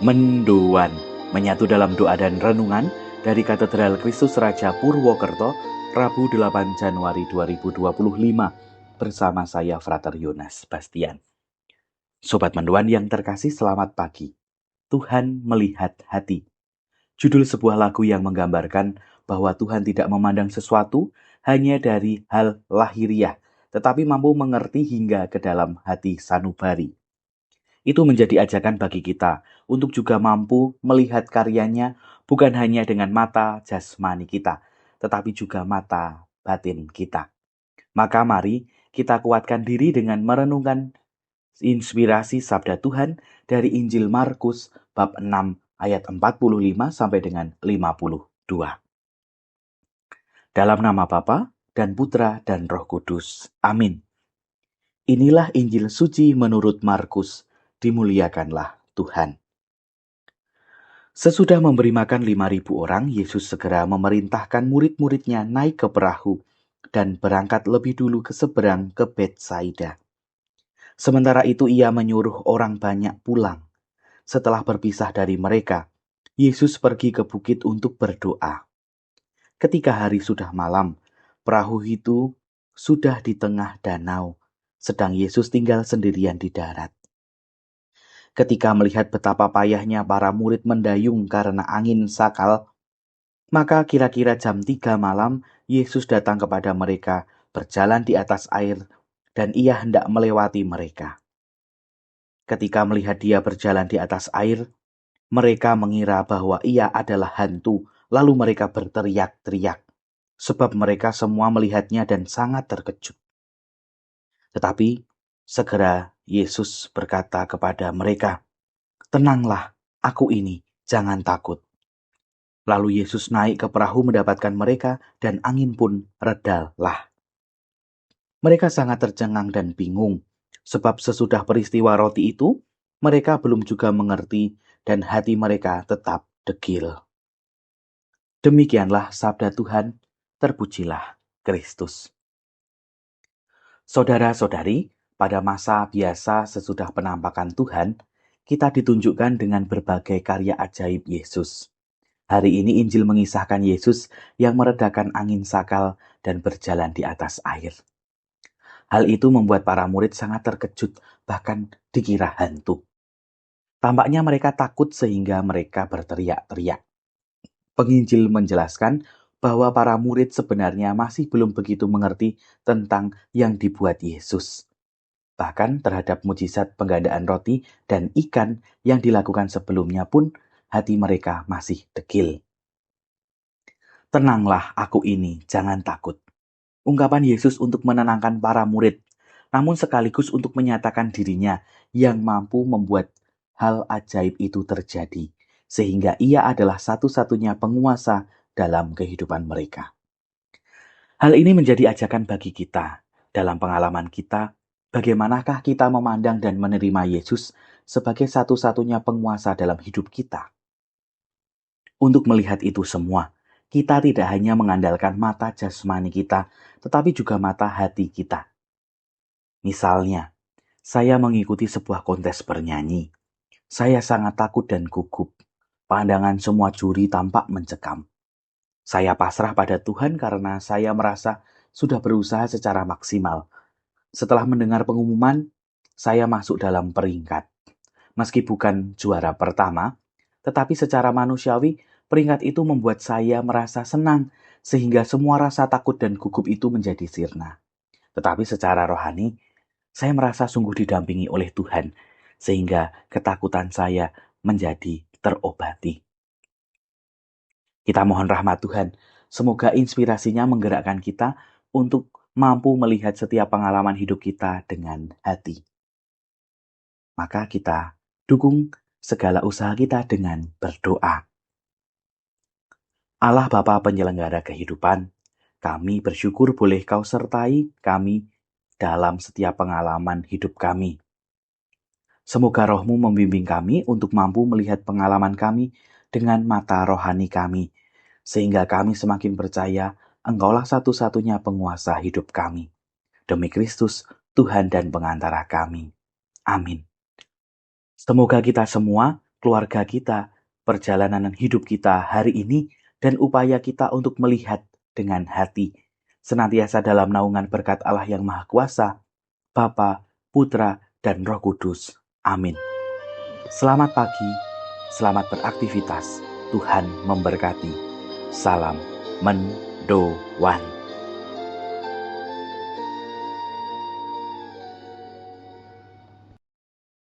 Mendoan, menyatu dalam doa dan renungan dari Katedral Kristus Raja Purwokerto, Rabu 8 Januari 2025, bersama saya Frater Yonas Bastian. Sobat Mendoan yang terkasih, selamat pagi. Tuhan melihat hati. Judul sebuah lagu yang menggambarkan bahwa Tuhan tidak memandang sesuatu hanya dari hal lahiriah, tetapi mampu mengerti hingga ke dalam hati sanubari. Itu menjadi ajakan bagi kita untuk juga mampu melihat karyanya bukan hanya dengan mata jasmani kita, tetapi juga mata batin kita. Maka mari kita kuatkan diri dengan merenungkan inspirasi sabda Tuhan dari Injil Markus bab 6 ayat 45 sampai dengan 52. Dalam nama Bapa dan Putra dan Roh Kudus. Amin. Inilah Injil suci menurut Markus. Dimuliakanlah Tuhan. Sesudah memberi makan 5.000 orang, Yesus segera memerintahkan murid-muridnya naik ke perahu dan berangkat lebih dulu ke seberang ke Betsaida. Sementara itu ia menyuruh orang banyak pulang. Setelah berpisah dari mereka, Yesus pergi ke bukit untuk berdoa. Ketika hari sudah malam, perahu itu sudah di tengah danau, sedang Yesus tinggal sendirian di darat. Ketika melihat betapa payahnya para murid mendayung karena angin sakal, maka kira-kira jam 3 malam, Yesus datang kepada mereka, berjalan di atas air, dan ia hendak melewati mereka. Ketika melihat dia berjalan di atas air, mereka mengira bahwa ia adalah hantu, lalu mereka berteriak-teriak, sebab mereka semua melihatnya dan sangat terkejut. Tetapi segera Yesus berkata kepada mereka, "Tenanglah, aku ini, jangan takut." Lalu Yesus naik ke perahu mendapatkan mereka dan angin pun redalah. Mereka sangat tercengang dan bingung, sebab sesudah peristiwa roti itu, mereka belum juga mengerti dan hati mereka tetap degil. Demikianlah sabda Tuhan, terpujilah Kristus. Saudara-saudari, pada masa biasa sesudah penampakan Tuhan, kita ditunjukkan dengan berbagai karya ajaib Yesus. Hari ini Injil mengisahkan Yesus yang meredakan angin sakal dan berjalan di atas air. Hal itu membuat para murid sangat terkejut, bahkan dikira hantu. Tampaknya mereka takut sehingga mereka berteriak-teriak. Penginjil menjelaskan bahwa para murid sebenarnya masih belum begitu mengerti tentang yang dibuat Yesus. Bahkan terhadap mujizat penggandaan roti dan ikan yang dilakukan sebelumnya pun hati mereka masih degil. Tenanglah, aku ini, jangan takut. Ungkapan Yesus untuk menenangkan para murid, namun sekaligus untuk menyatakan dirinya yang mampu membuat hal ajaib itu terjadi, sehingga ia adalah satu-satunya penguasa dalam kehidupan mereka. Hal ini menjadi ajakan bagi kita. Dalam pengalaman kita, bagaimanakah kita memandang dan menerima Yesus sebagai satu-satunya penguasa dalam hidup kita? Untuk melihat itu semua, kita tidak hanya mengandalkan mata jasmani kita, tetapi juga mata hati kita. Misalnya, saya mengikuti sebuah kontes bernyanyi. Saya sangat takut dan gugup. Pandangan semua juri tampak mencekam. Saya pasrah pada Tuhan karena saya merasa sudah berusaha secara maksimal. Setelah mendengar pengumuman, saya masuk dalam peringkat. Meski bukan juara pertama, tetapi secara manusiawi, peringkat itu membuat saya merasa senang, sehingga semua rasa takut dan gugup itu menjadi sirna. Tetapi secara rohani, saya merasa sungguh didampingi oleh Tuhan, sehingga ketakutan saya menjadi terobati. Kita mohon rahmat Tuhan, semoga inspirasinya menggerakkan kita untuk mampu melihat setiap pengalaman hidup kita dengan hati. Maka kita dukung segala usaha kita dengan berdoa. Allah Bapa penyelenggara kehidupan, kami bersyukur boleh Kau sertai kami dalam setiap pengalaman hidup kami. Semoga Roh-Mu membimbing kami untuk mampu melihat pengalaman kami dengan mata rohani kami, sehingga kami semakin percaya Engkaulah satu-satunya penguasa hidup kami. Demi Kristus, Tuhan dan pengantara kami. Amin. Semoga kita semua keluarga kita, perjalanan hidup kita hari ini, dan upaya kita untuk melihat dengan hati. Senantiasa dalam naungan berkat Allah yang Maha Kuasa, Bapa, Putra, dan Roh Kudus. Amin. Selamat pagi, selamat beraktivitas. Tuhan memberkati. Salam mendoan.